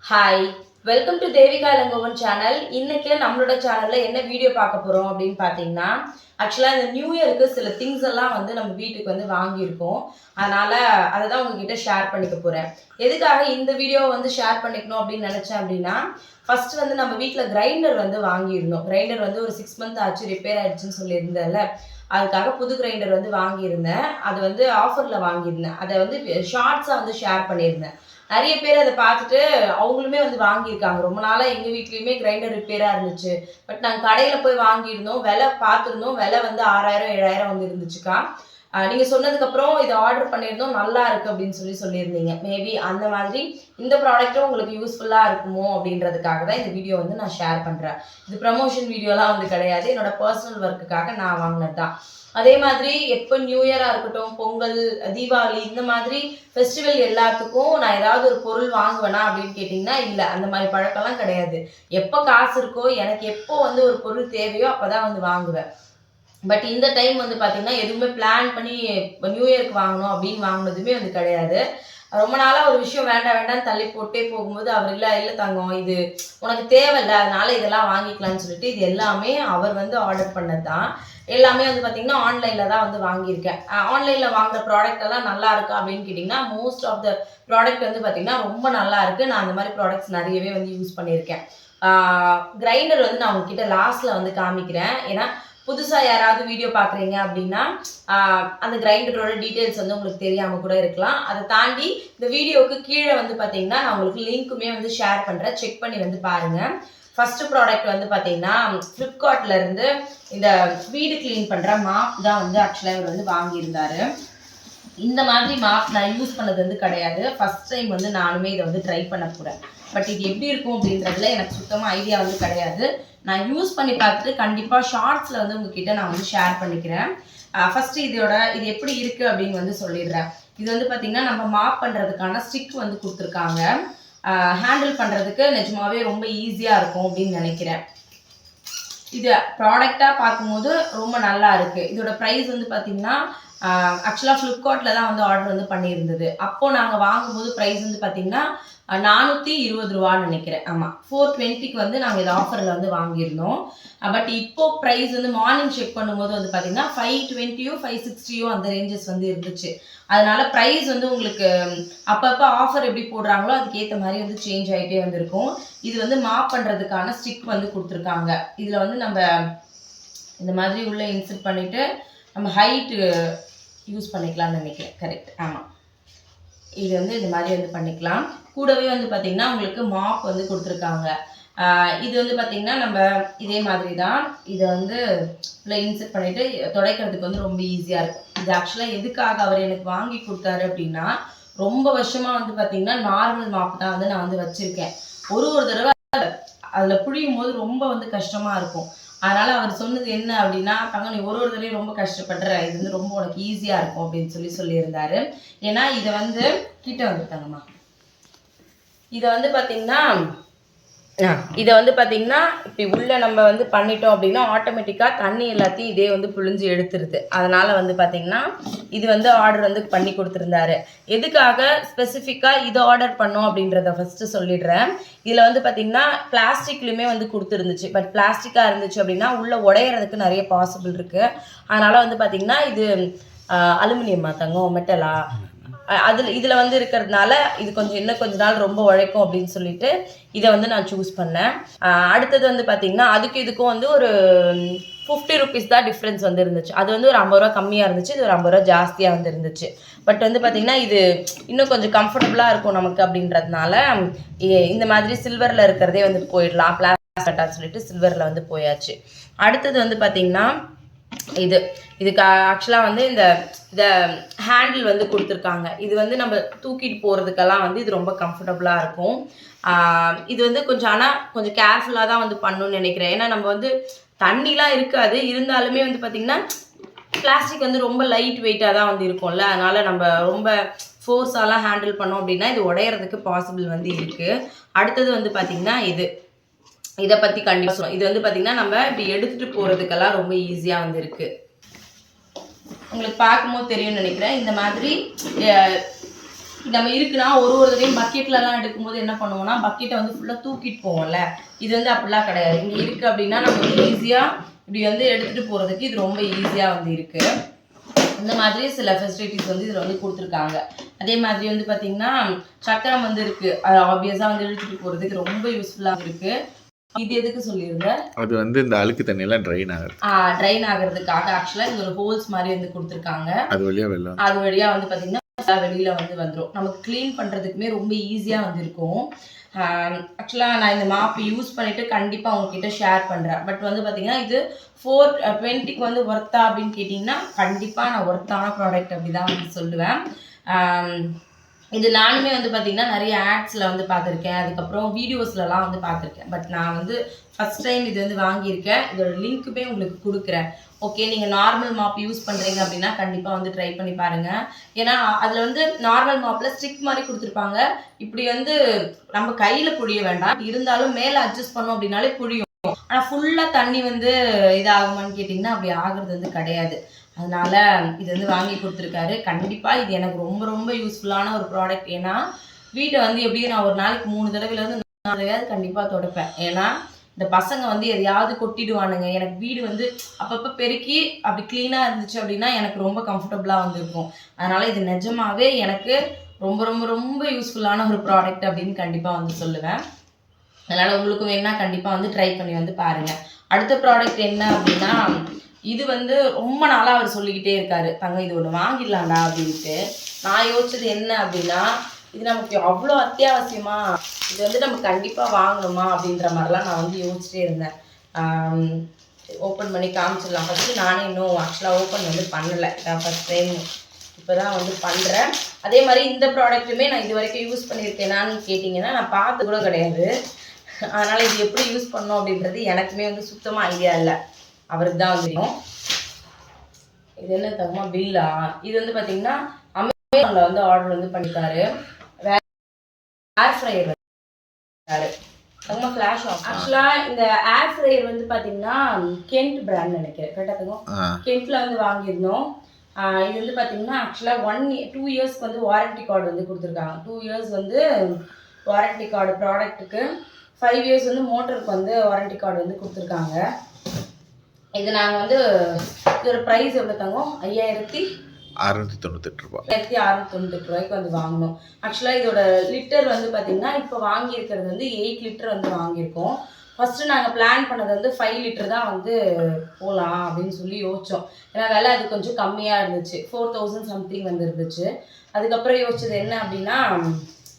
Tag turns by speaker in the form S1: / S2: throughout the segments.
S1: Hi, welcome to Devika Ilangovan channel. இன்னைக்கு நம்மளோட சேனல்ல என்ன வீடியோ பார்க்க போறோம் அப்படின்னு பார்த்தீங்கன்னா, ஆக்சுவலாக இந்த நியூ இயருக்கு சில திங்ஸ் எல்லாம் வந்து நம்ம வீட்டுக்கு வந்து வாங்கியிருக்கோம். அதனால அதை தான் உங்ககிட்ட ஷேர் பண்ணிக்க போறேன். எதுக்காக இந்த வீடியோ வந்து ஷேர் பண்ணிக்கணும் அப்படின்னு நினைச்சேன் அப்படின்னா, ஃபர்ஸ்ட் வந்து நம்ம வீட்டில் கிரைண்டர் வந்து வாங்கியிருந்தோம். கிரைண்டர் வந்து ஒரு 6 மந்த் ஆச்சு, ரிப்பேர் ஆயிடுச்சுன்னு சொல்லியிருந்தேன்ல. அதுக்காக புது கிரைண்டர் வந்து வாங்கியிருந்தேன். அது வந்து ஆஃபரில் வாங்கியிருந்தேன். அதை வந்து ஷார்ட்ஸாக வந்து ஷேர் பண்ணியிருந்தேன். நிறைய பேர் அதை பார்த்துட்டு அவங்களுமே வந்து வாங்கியிருக்காங்க. ரொம்ப நாளாக எங்கள் வீட்லேயுமே கிரைண்டர் ரிப்பேராக இருந்துச்சு. பட் நாங்கள் கடையில் போய் வாங்கியிருந்தோம். விலை பார்த்துருந்தோம். விலை வந்து 6000 7000 வந்து இருந்துச்சுக்கா. நீங்கள் சொன்னதுக்கப்புறம் இதை ஆர்டர் பண்ணியிருந்தோம், நல்லா இருக்குது அப்படின்னு சொல்லியிருந்தீங்க. மேபி அந்த மாதிரி இந்த ப்ராடக்ட்டும் உங்களுக்கு யூஸ்ஃபுல்லாக இருக்குமோ அப்படின்றதுக்காக தான் இந்த வீடியோ வந்து நான் ஷேர் பண்ணுறேன். இது ப்ரமோஷன் வீடியோலாம் வந்து கிடையாது, என்னோட பர்சனல் ஒர்க்குக்காக நான் வாங்கினது தான். அதே மாதிரி எப்போ நியூ இயராக இருக்கட்டும், பொங்கல், தீபாவளி, இந்த மாதிரி ஃபெஸ்டிவல் எல்லாத்துக்கும் நான் ஏதாவது ஒரு பொருள் வாங்குவேனா அப்படின்னு கேட்டிங்கன்னா இல்லை, அந்த மாதிரி பழக்கம்லாம் கிடையாது. எப்போ காசு இருக்கோ, எனக்கு எப்போ வந்து ஒரு பொருள் தேவையோ அப்போ தான் வந்து வாங்குவேன். பட் இந்த டைம் வந்து பார்த்தீங்கன்னா எதுவுமே பிளான் பண்ணி நியூ இயருக்கு வாங்கணும் அப்படின்னு வாங்கினதுமே வந்து கிடையாது. ரொம்ப நாளாக ஒரு விஷயம் வேண்டாம் வேண்டாம்னு தள்ளி போட்டே போகும்போது அவர் இல்லை இல்லை தங்கம், இது உனக்கு தேவையில்லை, அதனால இதெல்லாம் வாங்கிக்கலாம்னு சொல்லிட்டு இது எல்லாமே அவர் வந்து ஆர்டர் பண்ணது தான். எல்லாமே வந்து பார்த்தீங்கன்னா ஆன்லைனில் தான் வந்து வாங்கியிருக்கேன். ஆன்லைனில் வாங்குற ப்ராடக்ட் எல்லாம் நல்லா இருக்கா அப்படின்னு கேட்டிங்கன்னா, மோஸ்ட் ஆஃப் த ப்ராடக்ட் வந்து பார்த்தீங்கன்னா ரொம்ப நல்லா இருக்குது. நான் அந்த மாதிரி ப்ராடக்ட்ஸ் நிறையவே வந்து யூஸ் பண்ணியிருக்கேன். கிரைண்டர் வந்து நான் உங்ககிட்ட லாஸ்ட்டில் வந்து காமிக்கிறேன். ஏன்னா புதுசாக யாராவது வீடியோ பார்க்குறீங்க அப்படின்னா அந்த கிரைண்டரோட டீட்டெயில்ஸ் வந்து உங்களுக்கு தெரியாமல் கூட இருக்கலாம். அதை தாண்டி இந்த வீடியோவுக்கு கீழே வந்து பார்த்தீங்கன்னா நான் உங்களுக்கு லிங்க்குமே வந்து ஷேர் பண்ணுறேன், செக் பண்ணி வந்து பாருங்கள். ஃபர்ஸ்ட் ப்ராடக்ட் வந்து பார்த்தீங்கன்னா ஃப்ளிப்கார்ட்ல இருந்து இந்த வீடு கிளீன் பண்ணுற மாப் தான் வந்து ஆக்சுவலாக இவர் வந்து வாங்கியிருந்தாரு. இந்த மாதிரி மாப் நான் யூஸ் பண்ணது வந்து கிடையாது. ஃபர்ஸ்ட் டைம் வந்து நானுமே இதை வந்து ட்ரை பண்ண போகிறேன். பட் இது எப்படி இருக்கும் அப்படின்றதுல எனக்கு சுத்தமாக ஐடியா வந்து கிடையாது. நான் யூஸ் பண்ணி பார்த்துட்டு கண்டிப்பாக ஷார்ட்ஸில் வந்து உங்ககிட்ட நான் வந்து ஷேர் பண்ணிக்கிறேன். ஃபஸ்ட்டு இது எப்படி இருக்குது அப்படின்னு வந்து சொல்லிடுறேன். இது வந்து பார்த்திங்கன்னா நம்ம மாப் பண்ணுறதுக்கான ஸ்டிக் வந்து கொடுத்துருக்காங்க. ஹேண்டில் பண்ணுறதுக்கு நிஜமாவே ரொம்ப ஈஸியாக இருக்கும் அப்படின்னு நினைக்கிறேன். இது ப்ராடக்டாக பார்க்கும்போது ரொம்ப நல்லா இருக்குது. இதோட ப்ரைஸ் வந்து பார்த்திங்கன்னா ஆக்சுவலாக ஃப்ளிப்கார்ட்டில் தான் வந்து ஆர்டர் வந்து பண்ணியிருந்தது. அப்போது நாங்கள் வாங்கும்போது ப்ரைஸ் வந்து பார்த்திங்கன்னா 420 ரூபான்னு நினைக்கிறேன். ஆமாம், 420க்கு வந்து நாங்கள் இது ஆஃபரில் வந்து வாங்கியிருந்தோம். பட் இப்போ ப்ரைஸ் வந்து மார்னிங் செக் பண்ணும்போது வந்து பார்த்தீங்கன்னா 520 560 அந்த ரேஞ்சஸ் வந்து இருந்துச்சு. அதனால ப்ரைஸ் வந்து உங்களுக்கு அப்பப்போ ஆஃபர் எப்படி போடுறாங்களோ அதுக்கேற்ற மாதிரி வந்து சேஞ்ச் ஆகிட்டே வந்திருக்கும். இது வந்து மாப் பண்ணுறதுக்கான ஸ்டிக் வந்து கொடுத்துருக்காங்க. இதில் வந்து நம்ம இந்த மாதிரி உள்ளே இன்சர்ட் பண்ணிவிட்டு நம்ம ஹைட்டு யூஸ் பண்ணிக்கலாம்னு நினைக்கிறேன். கரெக்ட், ஆமாம். இது வந்து இந்த மாதிரி வந்து பண்ணிக்கலாம். கூடவே வந்து பார்த்திங்கன்னா உங்களுக்கு மாப் வந்து கொடுத்துருக்காங்க. இது வந்து பார்த்திங்கன்னா நம்ம இதே மாதிரி தான் இதை வந்து உள்ள இன்சர்ட் பண்ணிவிட்டு துடைக்கிறதுக்கு வந்து ரொம்ப ஈஸியாக இருக்கும். இது ஆக்சுவலாக எதுக்காக அவர் எனக்கு வாங்கி கொடுத்தாரு அப்படின்னா, ரொம்ப வருஷமாக வந்து பார்த்திங்கன்னா நார்மல் மாப் தான் வந்து நான் வந்து வச்சுருக்கேன். ஒரு தடவை அதில் புழியும் போது ரொம்ப வந்து கஷ்டமாக இருக்கும். அதனால் அவர் சொன்னது என்ன அப்படின்னா, தங்க நீ ஒரு தடவையும் ரொம்ப கஷ்டப்படுற, இது வந்து ரொம்ப உனக்கு ஈஸியாக இருக்கும் அப்படின்னு சொல்லியிருந்தாரு. ஏன்னா இதை வந்து கிட்ட வந்துட்டாங்கம்மா. இதை வந்து பார்த்திங்கன்னா இப்படி உள்ளே நம்ம வந்து பண்ணிட்டோம் அப்படின்னா ஆட்டோமேட்டிக்காக தண்ணி எல்லாத்தையும் இதே வந்து புழிஞ்சு எடுத்துருது. அதனால் வந்து பார்த்திங்கன்னா இது வந்து ஆர்டர் வந்து பண்ணி கொடுத்துருந்தாரு. எதுக்காக ஸ்பெசிஃபிக்காக இதை ஆர்டர் பண்ணோம் அப்படின்றத ஃபஸ்ட்டு சொல்லிடுறேன். இதில் வந்து பார்த்திங்கன்னா பிளாஸ்டிக்லையுமே வந்து கொடுத்துருந்துச்சு. பட் பிளாஸ்டிக்காக இருந்துச்சு அப்படின்னா உள்ளே உடையிறதுக்கு நிறைய பாசிபிள் இருக்குது. அதனால் வந்து பார்த்திங்கன்னா இது அலுமினியமா தங்கம், மெட்டலா, இதில் வந்து இருக்கிறதுனால இது இன்னும் கொஞ்ச நாள் ரொம்ப உழைக்கும் அப்படின்னு சொல்லிட்டு இதை வந்து நான் சூஸ் பண்ணேன். அடுத்தது வந்து பார்த்திங்கன்னா அதுக்கு இதுக்கும் வந்து ஒரு 50 ருபீஸ் தான் டிஃப்ரென்ஸ் வந்து இருந்துச்சு. அது வந்து ஒரு 50 ரூபா கம்மியாக இருந்துச்சு, இது ஒரு 50 ரூபா ஜாஸ்தியாக வந்து இருந்துச்சு. பட் வந்து பார்த்திங்கன்னா இது இன்னும் கொஞ்சம் கம்ஃபர்டபுளாக இருக்கும் நமக்கு அப்படின்றதுனால இந்த மாதிரி சில்வரில் இருக்கிறதே வந்து போயிடலாம், பிளாஸ்டிக் சொல்லிட்டு சில்வரில் வந்து போயாச்சு. அடுத்தது வந்து பார்த்திங்கன்னா இதுக்கு ஆக்சுவலாக வந்து இந்த ஹேண்டில் வந்து கொடுத்துருக்காங்க. இது வந்து நம்ம தூக்கிட்டு போகிறதுக்கெல்லாம் வந்து இது ரொம்ப கம்ஃபர்டபுளாக இருக்கும். இது வந்து கொஞ்சம் கேர்ஃபுல்லாக தான் வந்து பண்ணணும்னு நினைக்கிறேன். ஏன்னா நம்ம வந்து தண்ணிலாம் இருக்காது, இருந்தாலுமே வந்து பார்த்திங்கன்னா பிளாஸ்டிக் வந்து ரொம்ப லைட் வெயிட்டாக தான் வந்து இருக்கும்ல. அதனால் நம்ம ரொம்ப ஃபோர்ஸாலாம் ஹேண்டில் பண்ணோம் அப்படின்னா இது உடையிறதுக்கு பாசிபிள் வந்து இருக்குது. அடுத்தது வந்து பார்த்திங்கன்னா இதை பற்றி கண்டிப்பாக சொல்லுவோம். இது வந்து பார்த்திங்கன்னா நம்ம இப்படி எடுத்துகிட்டு போகிறதுக்கெல்லாம் ரொம்ப ஈஸியாக வந்து இருக்குது. உங்களுக்கு பார்க்கும்போது தெரியும்னு நினைக்கிறேன். இந்த மாதிரி நம்ம இருக்குன்னா ஒரு தடையும் பக்கெட்லலாம் எடுக்கும்போது என்ன பண்ணுவோம்னா பக்கெட்டை வந்து ஃபுல்லாக தூக்கிட்டு போவோம்ல. இது வந்து அப்படிலாம் கிடையாது. இங்கே இருக்குது அப்படின்னா நம்ம வந்து ஈஸியாக இப்படி வந்து எடுத்துகிட்டு போகிறதுக்கு இது ரொம்ப ஈஸியாக வந்து இருக்குது. இந்த மாதிரி சில ஃபெசிலிட்டிஸ் வந்து இதில் வந்து கொடுத்துருக்காங்க. அதே மாதிரி வந்து பார்த்திங்கன்னா சக்கரம் வந்து இருக்குது. அது ஆப்வியஸாக வந்து இழுத்துட்டு போகிறதுக்கு ரொம்ப யூஸ்ஃபுல்லாக இருக்குது. இது எதுக்கு சொல்லியிருங்க?
S2: அது வந்து இந்த அழுக்கு தண்ணியெல்லாம் ட்ரைன் ஆகுது.
S1: ட்ரைன் ஆகிறதுக்காக ஆக்சுவலாக இங்கே ஒரு ஹோல்ஸ் மாதிரி வந்து கொடுத்துருக்காங்க.
S2: அது
S1: வழியாக வந்து பார்த்திங்கன்னா வெளியில் வந்து வந்துடும். நமக்கு க்ளீன் பண்ணுறதுக்குமே ரொம்ப ஈஸியாக வந்து இருக்கும். ஆக்சுவலாக நான் இந்த மாப் யூஸ் பண்ணிவிட்டு கண்டிப்பாக உங்ககிட்ட ஷேர் பண்ணுறேன். பட் வந்து பார்த்திங்கன்னா இது 420க்கு வந்து ஒர்த்தா அப்படின்னு கேட்டிங்கன்னா கண்டிப்பாக நான் ஒர்த்தான ப்ராடக்ட் அப்படி தான் வந்து சொல்லுவேன். இது நானுமே வந்து பார்த்திங்கன்னா நிறைய ஆட்ஸில் வந்து பார்த்துருக்கேன். அதுக்கப்புறம் வீடியோஸ்லலாம் வந்து பார்த்துருக்கேன். பட் நான் வந்து ஃபஸ்ட் டைம் இது வந்து வாங்கியிருக்கேன். இதோட லிங்க்குமே உங்களுக்கு கொடுக்குறேன். ஓகே, நீங்கள் நார்மல் மாப் யூஸ் பண்ணுறீங்க அப்படின்னா கண்டிப்பாக வந்து ட்ரை பண்ணி பாருங்கள். ஏன்னா அதில் வந்து நார்மல் மாப்பில் ஸ்டிக் மாதிரி கொடுத்துருப்பாங்க. இப்படி வந்து நம்ம கையில் புழிய வேண்டாம். இருந்தாலும் மேலே அட்ஜஸ்ட் பண்ணோம் அப்படின்னாலே புழியும். ஆனால் ஃபுல்லாக தண்ணி வந்து இதாகுமான்னு கேட்டிங்கன்னா அப்படி ஆகிறது வந்து கிடையாது. அதனால் இது வந்து வாங்கி கொடுத்துருக்காரு. கண்டிப்பாக இது எனக்கு ரொம்ப ரொம்ப யூஸ்ஃபுல்லான ஒரு ப்ராடக்ட். ஏன்னா வீட்டை வந்து எப்படியும் நான் ஒரு நாளைக்கு 3 தடவைலேருந்து 4 தடவையாவது கண்டிப்பாக துடைப்பேன். ஏன்னா இந்த பசங்க வந்து எதையாவது கொட்டிடுவானுங்க. எனக்கு வீடு வந்து அப்பப்போ பெருக்கி அப்படி க்ளீனாக இருந்துச்சு அப்படின்னா எனக்கு ரொம்ப கம்ஃபர்டபுளாக வந்து இருக்கும். அதனால் இது நிஜமாகவே எனக்கு ரொம்ப ரொம்ப ரொம்ப யூஸ்ஃபுல்லான ஒரு ப்ராடக்ட் அப்படின்னு கண்டிப்பாக வந்து சொல்லுவேன். அதனால் உங்களுக்கு வேணால் கண்டிப்பாக வந்து ட்ரை பண்ணி வந்து பாருங்கள். அடுத்த ப்ராடக்ட் என்ன அப்படின்னா இது வந்து ரொம்ப நாளாக அவர் சொல்லிக்கிட்டே இருக்காரு, தங்கம் இது ஒன்று வாங்கிடலாம்டா அப்படின்ட்டு. நான் யோசிச்சது என்ன அப்படின்னா இது நமக்கு அவ்வளோ அத்தியாவசியமா, இது வந்து நம்ம கண்டிப்பாக வாங்கணுமா அப்படின்ற மாதிரிலாம் நான் வந்து யோசிச்சிட்டே இருந்தேன். ஓப்பன் பண்ணி காமிச்சிடலாம். ஃபஸ்ட்டு நானே இன்னும் ஆக்சுவலாக ஓப்பன் வந்து பண்ணலை. நான் ஃபஸ்ட் டைம் இப்போ தான் வந்து பண்ணுறேன். அதே மாதிரி இந்த ப்ராடக்ட்டுமே நான் இது வரைக்கும் யூஸ் பண்ணியிருக்கேனான்னு கேட்டிங்கன்னா நான் பார்த்து கூட கிடையாது. அதனால் இது எப்படி யூஸ் பண்ணோம் அப்படின்றது எனக்குமே வந்து சுத்தமாக ஐடியா இல்லை. அவருக்கு தான் வந்துடும். இது என்ன தகுமா பில்லா? இது வந்து பார்த்தீங்கன்னா அமேசானில் வந்து ஆர்டர் வந்து பண்ணிட்டாரு. ஏர் ஃப்ரையர் தகுமா ஃப்ளாஷ் ஆஃப். ஆக்சுவலாக இந்த ஏர் ஃப்ரையர் வந்து பார்த்தீங்கன்னா கென்ட் பிராண்ட் நினைக்கிறேன். கரெக்டாக தங்கும் கென்ட்டில் வந்து வாங்கியிருந்தோம். இது வந்து பார்த்தீங்கன்னா ஆக்சுவலாக 2 இயர்ஸ்க்கு வந்து வாரண்டி கார்டு வந்து கொடுத்துருக்காங்க. 2 இயர்ஸ் வந்து வாரண்டி கார்டு ப்ராடக்ட்டுக்கு, 5 இயர்ஸ் வந்து மோட்டருக்கு வந்து வாரண்டி கார்டு வந்து கொடுத்துருக்காங்க. இது நாங்கள் வந்து இதோட ப்ரைஸ் எவ்வளோ தங்கும்?
S2: 5698 ரூபா.
S1: 5698 ரூபாய்க்கு வந்து வாங்கினோம். ஆக்சுவலாக இதோட லிட்டர் வந்து பார்த்திங்கன்னா இப்போ வாங்கியிருக்கிறது வந்து 8 லிட்டர் வந்து வாங்கியிருக்கோம். ஃபஸ்ட்டு நாங்கள் பிளான் பண்ணது வந்து 5 லிட்டர் தான் வந்து போகலாம் அப்படின்னு சொல்லி யோசித்தோம். ஏன்னா விலை அது கொஞ்சம் கம்மியாக இருந்துச்சு. 4000 சம்திங் வந்து இருந்துச்சு. அதுக்கப்புறம் யோசிச்சது என்ன அப்படின்னா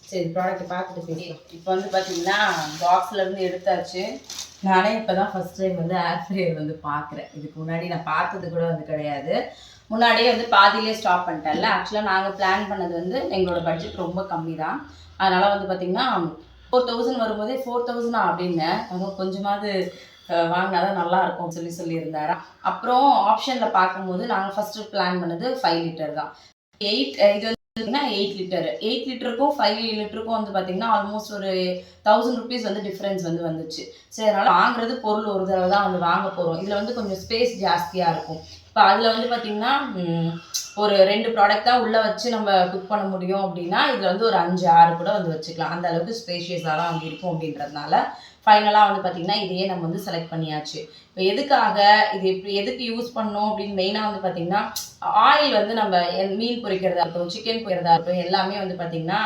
S1: சரி ப்ராடக்ட்டை பார்த்துட்டு தெரியும். இப்போ வந்து பார்த்திங்கன்னா பாக்ஸ்லேருந்து எடுத்தாச்சு. நானே இப்போ தான் ஃபஸ்ட் டைம் வந்து ஏர் ஃப்ரையர் வந்து பார்க்குறேன். இதுக்கு முன்னாடி நான் பார்த்தது கூட வந்து கிடையாது. முன்னாடியே வந்து பாதியிலே ஸ்டாப் பண்ணிட்டேன்ல. ஆக்சுவலாக நாங்கள் பிளான் பண்ணது வந்து எங்களோட பட்ஜெட் ரொம்ப கம்மி தான். அதனால் வந்து பார்த்திங்கன்னா 4000 வரும்போதே 4000 அப்படின்னேன். அவங்க கொஞ்சமாவது வாங்கினா தான் நல்லாயிருக்கும் சொல்லியிருந்தாரா. அப்புறம் ஆப்ஷனில் பார்க்கும்போது நாங்கள் ஃபஸ்ட்டு பிளான் பண்ணது 5 லிட்டர் தான். இது வந்து 8 லிட்டர். 8 லிட்டருக்கும் 5 லிட்டருக்கும் வந்து பார்த்தீங்கன்னா ஆல்மோஸ்ட் ஒரு 1000 ருபீஸ் வந்து டிஃப்ரென்ஸ் வந்து வந்துச்சு. சரி, அதனால் வாங்குறது பொருள் ஒரு தடவை தான் வந்து வாங்க போகிறோம். இதில் வந்து கொஞ்சம் ஸ்பேஸ் ஜாஸ்தியாக இருக்கும். இப்போ அதில் வந்து பார்த்திங்கன்னா ஒரு 2 ப்ராடக்ட் தான் உள்ளே வச்சு நம்ம குக் பண்ண முடியும் அப்படின்னா இதில் வந்து ஒரு 5, 6 கூட வந்து வச்சுக்கலாம். அந்த அளவுக்கு ஸ்பேஷியஸாக தான் வந்து இருக்கும் அப்படின்றதுனால ஃபைனலாக வந்து பார்த்திங்கன்னா இதையே நம்ம வந்து செலக்ட் பண்ணியாச்சு. இப்போ எதுக்காக இது எதுக்கு யூஸ் பண்ணோம் அப்படின்னு மெயினாக வந்து பார்த்திங்கன்னா ஆயில் வந்து நம்ம மீன் பொரிக்கிறதா இருக்கட்டும், சிக்கன் பொரிக்கிறதா இருக்கட்டும், எல்லாமே வந்து பார்த்திங்கன்னா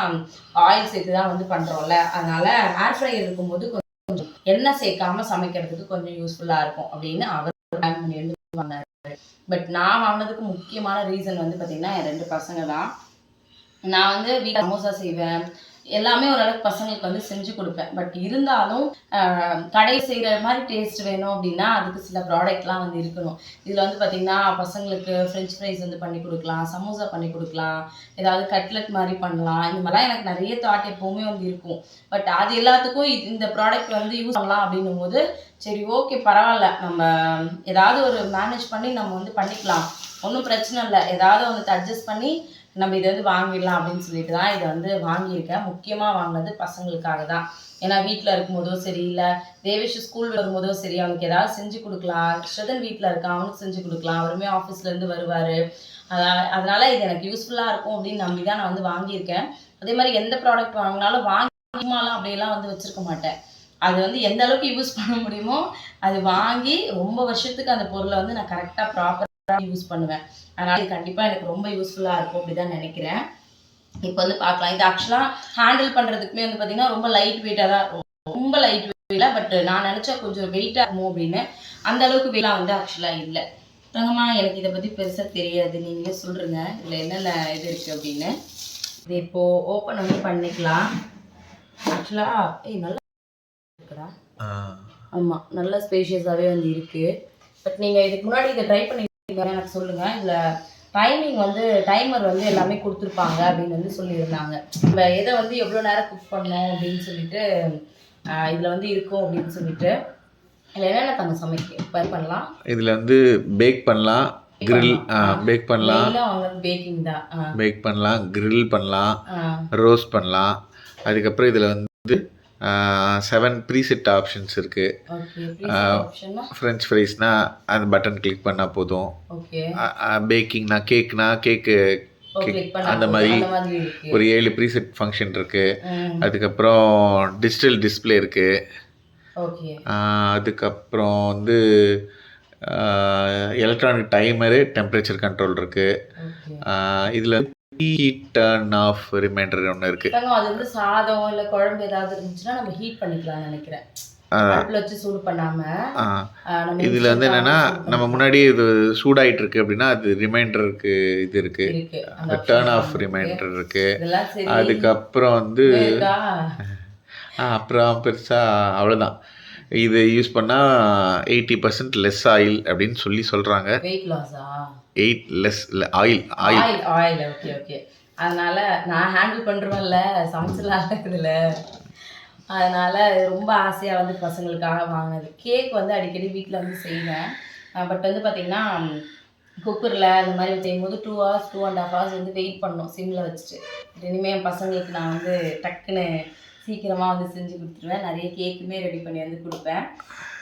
S1: ஆயில் சேர்த்து தான் வந்து பண்ணுறோம்ல. அதனால் ஏர் ஃப்ரையர் இருக்கும்போது கொஞ்சம் எண்ணெய் சேர்க்காமல் சமைக்கிறதுக்கு கொஞ்சம் யூஸ்ஃபுல்லாக இருக்கும் அப்படின்னு அவர் பிளான் பண்ணி வந்து வாங்கினார். பட் நான் வாங்கினதுக்கு முக்கியமான ரீசன் வந்து பார்த்திங்கன்னா என் 2 பசங்க தான். நான் வந்து வீட்டில் சமோசா செய்வேன், எல்லாமே ஓரளவுக்கு பசங்களுக்கு வந்து செஞ்சு கொடுப்பேன். பட் இருந்தாலும் கடையை செய்கிற மாதிரி டேஸ்ட் வேணும் அப்படின்னா அதுக்கு சில ப்ராடக்ட்லாம் வந்து இருக்கணும். இதில் வந்து பார்த்திங்கன்னா பசங்களுக்கு ஃப்ரெஞ்ச் ஃப்ரைஸ் வந்து பண்ணி கொடுக்கலாம், சமோசா பண்ணி கொடுக்கலாம், ஏதாவது கட்லெட் மாதிரி பண்ணலாம். இந்த மாதிரிலாம் எனக்கு நிறைய தாட் எப்போவுமே வந்து இருக்கும். பட் அது எல்லாத்துக்கும் இந்த ப்ராடக்ட் வந்து யூஸ் பண்ணலாம் அப்படின்னும் போது சரி ஓகே பரவாயில்ல, நம்ம ஏதாவது ஒரு மேனேஜ் பண்ணி நம்ம வந்து பண்ணிக்கலாம், ஒன்றும் பிரச்சனை இல்லை, ஏதாவது ஒன்று அட்ஜஸ்ட் பண்ணி நம்ம இதை வந்து வாங்கிடலாம் அப்படின்னு சொல்லிட்டு தான் இதை வந்து வாங்கியிருக்கேன். முக்கியமாக வாங்கினது பசங்களுக்காக தான். ஏன்னா வீட்டில் இருக்கும்போதோ சரி, இல்லை தேவேஷ் ஸ்கூல் வரும்போதோ சரி, அவனுக்கு ஏதாவது செஞ்சு கொடுக்கலாம். ஸ்ரதன் வீட்டில் இருக்கான், அவனுக்கு செஞ்சு கொடுக்கலாம், அவருமே ஆஃபீஸ்லேருந்து வருவார். அதனால் இது எனக்கு யூஸ்ஃபுல்லாக இருக்கும் அப்படின்னு நம்பி தான் நான் வந்து வாங்கியிருக்கேன். அதே மாதிரி எந்த ப்ராடக்ட் வாங்கினாலும் வாங்கிமாலாம் அப்படியெல்லாம் வந்து வச்சுருக்க மாட்டேன். அது வந்து எந்த அளவுக்கு யூஸ் பண்ண முடியுமோ அது வாங்கி ரொம்ப வருஷத்துக்கு அந்த பொருளை வந்து நான் கரெக்டாக ப்ராப்பராக யூஸ் பண்ணுவேன். அதனால் இது கண்டிப்பாக எனக்கு ரொம்ப யூஸ்ஃபுல்லாக இருக்கும் அப்படி தான் நினைக்கிறேன். இப்போ வந்து பார்க்கலாம். இது ஆக்சுவலாக ஹேண்டில் பண்ணுறதுக்குமே வந்து பார்த்திங்கன்னா ரொம்ப லைட் வெயிட்டாக தான் இருக்கும். ரொம்ப லைட் வெயிட் இல்லை, பட் நான் நினச்சா கொஞ்சம் வெயிட்டாக இருக்குமோ அப்படின்னு. அந்த அளவுக்கு வெயிலாக வந்து ஆக்சுவலாக இல்லை. தங்கம்மா எனக்கு இதை பற்றி பெருசாக தெரியாது, நீங்களே சொல்கிறீங்க இதில் என்னென்ன இது இருக்குது அப்படின்னு. இது இப்போது ஓப்பன் வந்து பண்ணிக்கலாம். ஆக்சுவலாக நல்லா இருக்குடா. ஆமாம், நல்ல ஸ்பேஷியஸாகவே வந்து இருக்குது. பட் நீங்கள் இதுக்கு முன்னாடி இதை ட்ரை பண்ணிருக்கீங்க எனக்கு சொல்லுங்கள். இதில் டைமிங் வந்து டைமர் வந்து எல்லாமே கொடுத்துருப்பாங்க அப்படின்னு வந்து சொல்லியிருந்தாங்க. நம்ம எதை வந்து எவ்வளோ நேரம் குக் பண்ணோம் அப்படின்னு சொல்லிட்டு இதில் வந்து இருக்கும் அப்படின்னு சொல்லிட்டு. இதில் என்னென்ன தங்க சமைக்க பண்ணலாம்? இதில் வந்து
S2: பேக் பண்ணலாம், கிரில் பேக் பண்ணலாம்,
S1: பேக்கிங் தான்
S2: பேக் பண்ணலாம், கிரில் பண்ணலாம், ரோஸ்ட் பண்ணலாம். அதுக்கப்புறம் இதில் வந்து 7 ப்ரீசெட் ஆப்ஷன்ஸ் இருக்குது. ஃப்ரெஞ்ச் ஃப்ரைஸ்னால் அந்த பட்டன் கிளிக் பண்ணால் போதும். பேக்கிங்னா கேக்கு அந்த மாதிரி ஒரு 7 ப்ரீசெட் ஃபங்க்ஷன் இருக்குது. அதுக்கப்புறம் டிஜிட்டல் டிஸ்பிளே இருக்குது. அதுக்கப்புறம் வந்து எலக்ட்ரானிக் டைமரு, டெம்பரேச்சர் கண்ட்ரோல் இருக்குது. இதில் ஹீட் டர்ன் ஆஃப் ரிமைண்டர் ஒன்று இருக்குது.
S1: அது வந்து சாதம் இல்லை குழம்பு ஏதாவது இருந்துச்சுன்னா நம்ம ஹீட் பண்ணிக்கலாம் நினைக்கிறேன், அடுப்பில் வச்சு சூடு பண்ணாமல்.
S2: இதில் வந்து என்னென்னா நம்ம முன்னாடி இது சூடாயிட்டு இருக்கு அப்படின்னா அது ரிமைண்டருக்கு இது இருக்குது, அந்த டர்ன் ஆஃப் ரிமைண்டர் இருக்குது. அதுக்கப்புறம் வந்து அப்புறம் பெருசாக அவ்வளோதான். இது யூஸ் பண்ணால் 80% லெஸ் ஆயில் அப்படின்னு சொல்கிறாங்க.
S1: வெயிட் லாஸா?
S2: 8 லெஸ் இல்லை oil oil
S1: oil okay okay. அதனால் நான் ஹேண்டில் பண்ணுறேன்ல, சமைச்சிடலாம் இதில். அதனால் ரொம்ப ஆசையாக வந்து பசங்களுக்காக வாங்கினது. கேக் வந்து அடிக்கடி வீட்டில் வந்து செய்வேன். பட் வந்து பார்த்திங்கன்னா குக்கரில் அந்த மாதிரி செய்யும்போது 2 hours 2.5 hours வந்து வெயிட் பண்ணணும் சிம்மில் வச்சுட்டு. இனிமேல் என் பசங்களுக்கு நான் வந்து டக்குன்னு சீக்கிரமாக வந்து செஞ்சு கொடுத்துருவேன். நிறைய கேக்குமே ரெடி பண்ணி வந்து கொடுப்பேன்.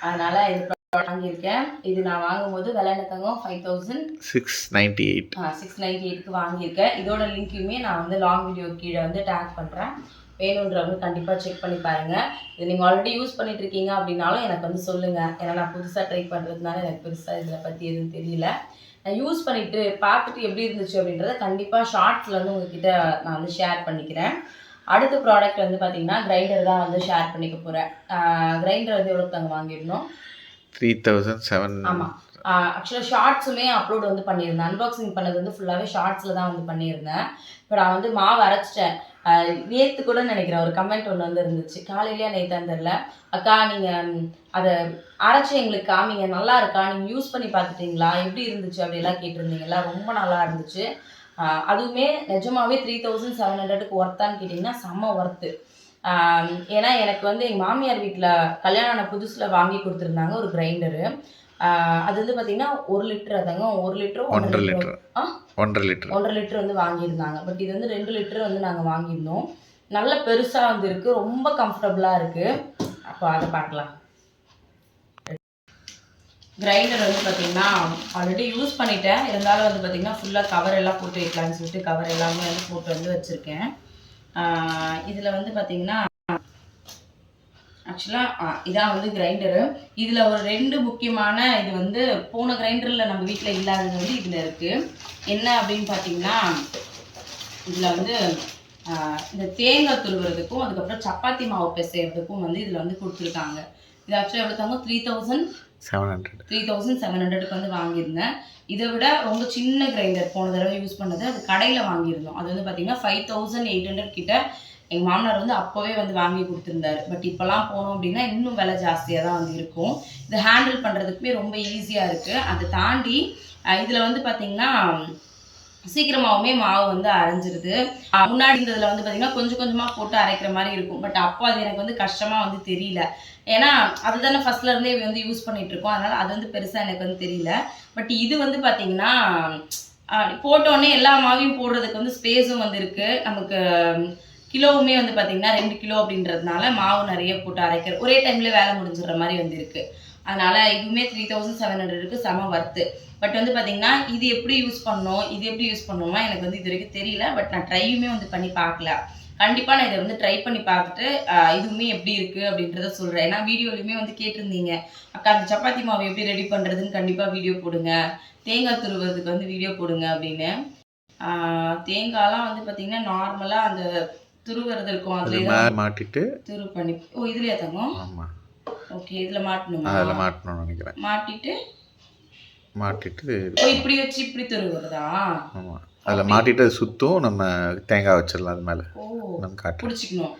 S1: அதனால் இது வாங்கியிருக்கேன். இது நான் வாங்கும்போது விலை என்னத்தாங்க
S2: 5698
S1: 698க்கு வாங்கியிருக்கேன். இதோட லிங்க்குமே நான் வந்து லாங் வீடியோ கீழே வந்து டேக் பண்ணுறேன். வேணுன்றவங்க கண்டிப்பாக செக் பண்ணி பாருங்கள். இது நீங்கள் ஆல்ரெடி யூஸ் பண்ணிட்டு இருக்கீங்க அப்படின்னாலும் எனக்கு வந்து சொல்லுங்கள். ஏன்னா நான் புதுசாக ட்ரை பண்ணுறதுனால எனக்கு பெருசாக இதில் பற்றி எதுவும் தெரியல. நான் யூஸ் பண்ணிவிட்டு பார்த்துட்டு எப்படி இருந்துச்சு அப்படின்றத கண்டிப்பாக ஷார்ட்ஸில் வந்து உங்ககிட்ட நான் வந்து ஷேர் பண்ணிக்கிறேன். அடுத்த ப்ராடக்ட் வந்து பார்த்திங்கன்னா கிரைண்டர் தான் வந்து ஷேர் பண்ணிக்க போகிறேன். கிரைண்டர் வந்து எவ்வளோ தாங்க வாங்கிடணும்?
S2: 3007.
S1: ஆமாம், ஆக்சுவலாக ஷார்ட்ஸுமே அப்லோட் வந்து பண்ணியிருந்தேன். அன்பாக்சிங் பண்ணது வந்து ஃபுல்லாகவே ஷார்ட்ஸில் தான் வந்து பண்ணியிருந்தேன். இப்போ நான் வந்து மாவு அரைச்சிட்டேன். நேற்று கூட நினைக்கிறேன் ஒரு கமெண்ட் ஒன்று வந்து இருந்துச்சு, காலையிலேயே நேற்றான்னு தெரில. அக்கா நீங்கள் அதை அரைச்சி எங்களுக்கு காமிங்க, நல்லா இருக்கா, நீங்கள் யூஸ் பண்ணி பார்த்துட்டிங்களா, எப்படி இருந்துச்சு அப்படிலாம் கேட்டிருந்தீங்களா. ரொம்ப நல்லா இருந்துச்சு. அதுவுமே நிஜமாகவே 3700க்கு ஒர்த்தான்னு கேட்டிங்கன்னா செம்ம ஒர்த்து. ஏன்னா எனக்கு வந்து எங்கள் மாமியார் வீட்டில் கல்யாணம் ஆன புதுசில் வாங்கி கொடுத்துருந்தாங்க ஒரு கிரைண்டரு. அது வந்து பார்த்திங்கன்னா 1 லிட்டர் அதாங்க, 1 லிட்டர் 1.5 லிட்டர் வந்து வாங்கியிருந்தாங்க. பட் இது வந்து 2 லிட்டர் வந்து நாங்கள் வாங்கியிருந்தோம். நல்ல பெருசாக வந்து இருக்குது, ரொம்ப கம்ஃபர்டபுளாக இருக்குது. அப்போ அதை பார்க்கலாம். கிரைண்டர் வந்து பார்த்திங்கன்னா ஆல்ரெடி யூஸ் பண்ணிட்டேன், இருந்தாலும் வந்து பார்த்திங்கன்னா ஃபுல்லாக கவர் எல்லாம் போட்டு வைக்கலான்னு சொல்லிட்டு கவர் எல்லாமே வந்து போட்டு வந்து வச்சுருக்கேன். இதில் வந்து பார்த்திங்கன்னா ஆக்சுவலாக இதான் வந்து கிரைண்டரு. இதில் ஒரு 2 முக்கியமான இது வந்து போன கிரைண்டரில் நம்ம வீட்டில் இல்லாதது வந்து இதில் இருக்குது. என்ன அப்படின்னு பார்த்திங்கன்னா இதில் வந்து இந்த தேங்காய் துருவுறதுக்கும் அதுக்கப்புறம் சப்பாத்தி மாவு பிசைறதுக்கும் வந்து இதில் வந்து கொடுத்துருக்காங்க. இது ஆக்சுவலாக எவ்வளோ தாங்க? 3700க்கு வந்து வாங்கியிருந்தேன். இதை விட ரொம்ப சின்ன கிரைண்டர் போன தடவை யூஸ் பண்ணது அது கடையில் வாங்கியிருந்தோம். அது வந்து பார்த்திங்கன்னா 5800 கிட்ட எங்கள் மாமனார் வந்து அப்போவே வந்து வாங்கி கொடுத்துருந்தாரு. பட் இப்போலாம் போனோம் அப்படின்னா இன்னும் விலை ஜாஸ்தியாக தான் வந்து இருக்கும். இதை ஹேண்டில் பண்ணுறதுக்குமே ரொம்ப ஈஸியாக இருக்குது. அதை தாண்டி இதில் வந்து பார்த்திங்கன்னா சீக்கிரமாகவுமே மாவு வந்து அரைஞ்சிருது. முன்னாடி இருந்ததில் வந்து பார்த்திங்கன்னா கொஞ்சம் கொஞ்சமாக போட்டு அரைக்கிற மாதிரி இருக்கும். பட் அப்போ அது எனக்கு வந்து கஷ்டமாக வந்து தெரியல. ஏன்னா அதுதானே ஃபஸ்ட்லேருந்தே வந்து யூஸ் பண்ணிகிட்ருக்கோம். அதனால் அது வந்து பெருசாக எனக்கு வந்து தெரியல. பட் இது வந்து பார்த்திங்கன்னா போட்டோடனே எல்லா மாவையும் போடுறதுக்கு வந்து ஸ்பேஸும் வந்து இருக்குது. நமக்கு கிலோவுமே வந்து பார்த்திங்கன்னா 2 கிலோ அப்படின்றதுனால மாவு நிறைய போட்டு அரைக்கிற ஒரே டைமில் வேலை முடிஞ்சிடுற மாதிரி வந்து இருக்குது. அதனால் இதுவுமே 3700க்கு செம வர்த்து. பட் வந்து பார்த்திங்கன்னா இது எப்படி யூஸ் பண்ணணும், இது எப்படி யூஸ் பண்ணணுமா எனக்கு வந்து இது வரைக்கும் தெரியல. பட் நான் ட்ரையுமே வந்து பண்ணி பார்க்கல. கண்டிப்பாக நான் இதை வந்து ட்ரை பண்ணி பார்த்துட்டு இதுவுமே எப்படி இருக்குது அப்படின்றத சொல்கிறேன். ஏன்னா வீடியோலையுமே வந்து கேட்டிருந்தீங்க, அக்கா அந்த சப்பாத்தி மாவு எப்படி ரெடி பண்ணுறதுன்னு கண்டிப்பாக வீடியோ போடுங்க, தேங்காய் துருவுறதுக்கு வந்து வீடியோ போடுங்க அப்படின்னு. தேங்காய்லாம் வந்து பார்த்தீங்கன்னா நார்மலாக அந்த துருவுறது இருக்கும், அதில்
S2: மாட்டிட்டு
S1: துரு பண்ணி. ஓ இதுலையா தங்கம்?
S2: ஆமாம்,
S1: ஓகே இதில் மாட்டணுமா?
S2: அதில் மாட்டணும்னு நினைக்கிறேன். மாட்டிட்டு
S1: இப்படி வச்சு இப்படி துருவுறதா?
S2: ஆமாம், அதில் மாட்டிட்டு அது சுற்றும், நம்ம தேங்காய் வச்சிடலாம் அது மேலே. நம்ம காட்டு
S1: பிடிச்சிக்கணும்,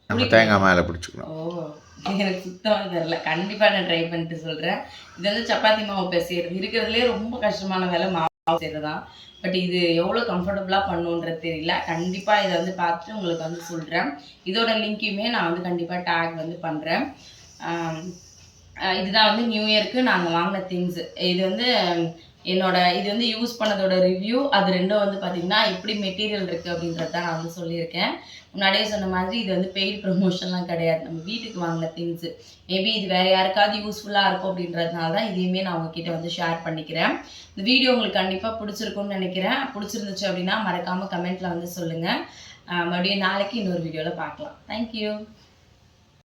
S2: நம்ம தேங்காய் மேலே பிடிச்சிக்கணும்.
S1: ஓ எனக்கு சுத்தமாக தெரியல. கண்டிப்பாக நான் ட்ரை பண்ணிட்டு சொல்கிறேன். இது வந்து சப்பாத்தி மாவு பிசைறது இருக்கிறதுலே ரொம்ப கஷ்டமான வேலை மாவு செய்கிறது தான். பட் இது எவ்வளோ கம்ஃபர்டபுளாக பண்ணுன்றது தெரியல. கண்டிப்பாக இதை வந்து பார்த்துட்டு உங்களுக்கு வந்து சொல்கிறேன். இதோட லிங்க்கையுமே நான் வந்து கண்டிப்பாக டேக் வந்து பண்ணுறேன். இதுதான் வந்து நியூ இயருக்கு நாங்கள் வாங்கின திங்ஸு. இது வந்து இது வந்து யூஸ் பண்ணதோட ரிவ்யூ. அது ரெண்டும் வந்து பார்த்திங்கன்னா எப்படி மெட்டீரியல் இருக்குது அப்படின்றது தான் நான் வந்து சொல்லியிருக்கேன். முன்னாடியே சொன்ன மாதிரி இது வந்து பெய்ட் ப்ரொமோஷன்லாம் கிடையாது, நம்ம வீட்டுக்கு வாங்கின திங்ஸு. மேபி இது வேறு யாருக்காவது யூஸ்ஃபுல்லாக இருக்கும் அப்படின்றதுனால தான் இதையுமே நான் உங்ககிட்ட வந்து ஷேர் பண்ணிக்கிறேன். இந்த வீடியோ உங்களுக்கு கண்டிப்பாக பிடிச்சிருக்கும்னு நினைக்கிறேன். பிடிச்சிருந்துச்சு அப்படின்னா மறக்காமல் கமெண்ட்டில் வந்து சொல்லுங்கள். மறுபடியும் நாளைக்கு இன்னொரு வீடியோவில் பார்க்கலாம். தேங்க்யூ.